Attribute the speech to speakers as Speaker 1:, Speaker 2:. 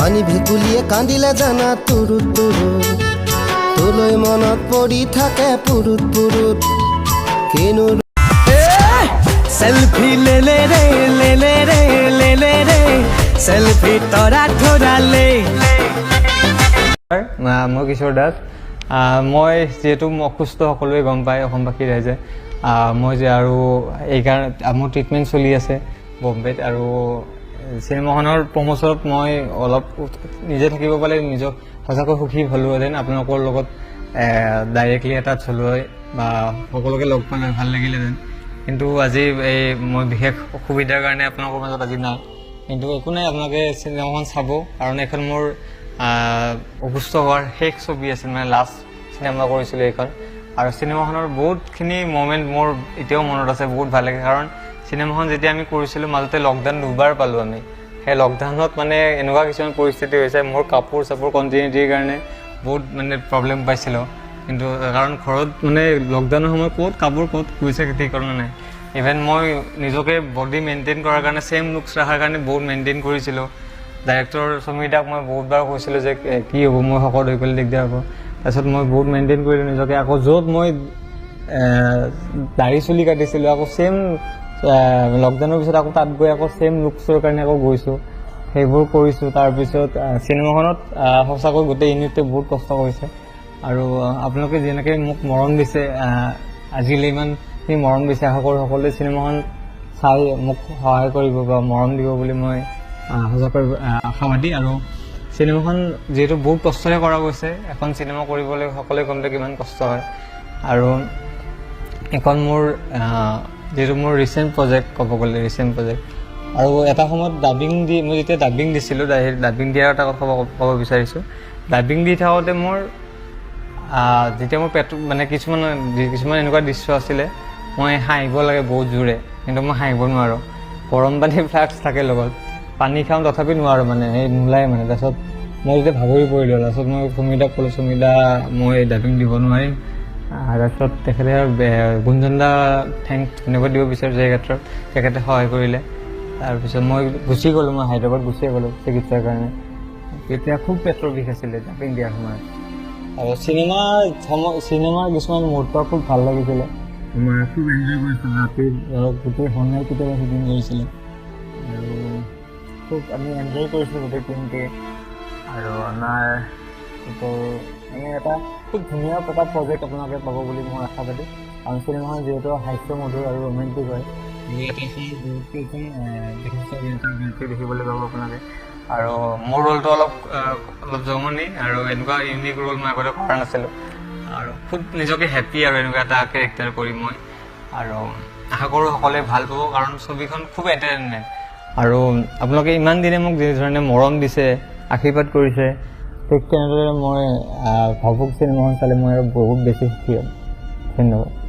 Speaker 1: পানী ভেকুলিয়ে কান্দিলে জানা তুৰুত তুৰুত তোলৈ মনত পৰি থাকে পুৰুত পুৰুত কিনো
Speaker 2: सेल्फी ले ले रे ले ले रे ले ले रे सेल्फी तोरा थोड़ा ले
Speaker 3: মই কিশোৰ দাস মই যেহেতু অসুস্থ সকলোৱে গম পায় অসমবাসী ৰাইজে মই যে আৰু এইকাৰণে মোৰ ট্ৰিটমেণ্ট চলি আছে বম্বেত আৰু চিনেমাখনৰ প্ৰমোচনত মই অলপ নিজে থাকিব পালে নিজক সঁচাকৈ সুখী হ'লোহেঁতেন আপোনালোকৰ লগত ডাইৰেক্টলি এটা চলোৱা বা সকলোকে লগ পালে ভাল লাগিলেহেঁতেন কিন্তু আজি এই মই বিশেষ অসুবিধাৰ কাৰণে আপোনালোকৰ মাজত আজি নাই কিন্তু একো নাই আপোনালোকে চিনেমাখন চাব কাৰণ এখন মোৰ অসুস্থ হোৱাৰ শেষ ছবি আছিল মানে লাষ্ট চিনেমা কৰিছিলোঁ এইখন আৰু চিনেমাখনৰ বহুতখিনি মমেণ্ট মোৰ এতিয়াও মনত আছে বহুত ভাল লাগে কাৰণ চিনেমাখন যেতিয়া আমি কৰিছিলোঁ মাজতে লকডাউন দুবাৰ পালোঁ আমি সেই লকডাউনত মানে এনেকুৱা কিছুমান পৰিস্থিতি হৈছে মোৰ কাপোৰ চাপোৰ কণ্টিনিউটিৰ কাৰণে বহুত মানে প্ৰব্লেম পাইছিলোঁ কিন্তু কাৰণ ঘৰত মানে লকডাউনৰ সময়ত ক'ত কাপোৰ ক'ত গৈছে ঠিকনা নাই ইভেন মই নিজকে বডি মেইনটেইন কৰাৰ কাৰণে ছেইম লুকছ ৰখাৰ কাৰণে বহুত মেইনটেইন কৰিছিলোঁ ডাইৰেক্টৰ সমীৰদাক মই বহুতবাৰ কৈছিলোঁ যে কি হ'ব মই শকত হৈ গ'লে দিগদাৰ হ'ব তাৰপিছত মই বহুত মেইনটেইন কৰিলোঁ নিজকে আকৌ য'ত মই দাঢ়ি চুলি কাটিছিলোঁ আকৌ ছেইম লকডাউনৰ পিছত আকৌ তাত গৈ আকৌ ছেইম লুকছৰ কাৰণে আকৌ গৈছোঁ সেইবোৰ কৰিছোঁ তাৰপিছত চিনেমাখনত সঁচাকৈ গোটেই ইউনিটটোৱে বহুত কষ্ট কৰিছে আৰু আপোনালোকে যেনেকৈ মোক মৰম দিছে আজিলৈ ইমানখিনি মৰম দিছে আশা কৰোঁ সকলোৱে চিনেমাখন চাই মোক সহায় কৰিব বা মৰম দিব বুলি মই সঁচাকৈ আশাবাদী আৰু চিনেমাখন যিহেতু বহুত কষ্টৰে কৰা গৈছে এখন চিনেমা কৰিবলৈ সকলোৱে গম পায় কিমান কষ্ট হয় আৰু এখন মোৰ যিহেতু মোৰ ৰিচেণ্ট প্ৰজেক্ট ক'ব গ'লে ৰিচেণ্ট প্ৰজেক্ট আৰু এটা সময়ত ডাবিং দি মই যেতিয়া ডাবিং দিছিলোঁ ডাবিং দিয়াৰ এটা কথা ক'ব বিচাৰিছোঁ ডাবিং দি থাকোঁতে মোৰ যেতিয়া মোৰ পেটত মানে কিছুমান এনেকুৱা দৃশ্য আছিলে মই হাঁহিব লাগে বহুত জোৰে কিন্তু মই হাঁহিব নোৱাৰোঁ গৰম পানী ফ্লাক্স থাকে লগত পানী খাওঁ তথাপি নোৱাৰোঁ মানে সেই নোলায় মানে তাৰপিছত মই যেতিয়া ভাগৰি পৰিলোঁ তাৰপিছত মই সমীৰদাক ক'লোঁ সমীৰদা মই ডাবিং দিব নোৱাৰিম তাৰপিছত তেখেতে গুঞ্জনদা থেংক ধন্যবাদ দিব বিচাৰিছোঁ এই ক্ষেত্ৰত তেখেতে সহায় কৰিলে তাৰপিছত মই গুচি গ'লোঁ মই হায়দৰাবাদ গুচিয়ে গ'লোঁ চিকিৎসাৰ কাৰণে তেতিয়া খুব পেটৰ বিষ আছিলে ডাবিং দিয়াৰ সময়ত আৰু চিনেমাৰ কিছুমান মুহূৰ্ত খুব ভাল লাগিছিলে মই খুব এনজয় কৰিছিলোঁ ৰাতি ধৰক গোটেই সন্ধিয়া কেতিয়াবা শ্বুটিং কৰিছিলে আৰু খুব আমি এনজয় কৰিছিলোঁ গোটেই টিমটোৱে আৰু আমাৰ মানে এটা খুব ধুনীয়া এটা প্ৰজেক্ট আপোনালোকে পাব বুলি মই আশাবাদী কাৰণ চিনেমাখন যিহেতু হাস্যমধুৰ আৰু ৰোমেণ্টিক হয় দেখিবলৈ পাব আপোনালোকে আৰু মোৰ ৰোলটো অলপ জমনি আৰু এনেকুৱা ইউনিক ৰোল মই আগতে কৰা নাছিলোঁ আৰু খুব নিজকে হেপ্পী আৰু এনেকুৱা এটা কেৰেক্টাৰ কৰি মই আৰু আশা কৰোঁ সকলোৱে ভাল পাব কাৰণ ছবিখন খুব এণ্টাৰটেইনমেণ্ট আৰু আপোনালোকে ইমান দিনে মোক যিধৰণে মৰম দিছে আশীৰ্বাদ কৰিছে ঠিক তেনেদৰে মই ভাবুক চিনেমাখন চালে মই আৰু বহুত বেছি সুখী হ'ম ধন্যবাদ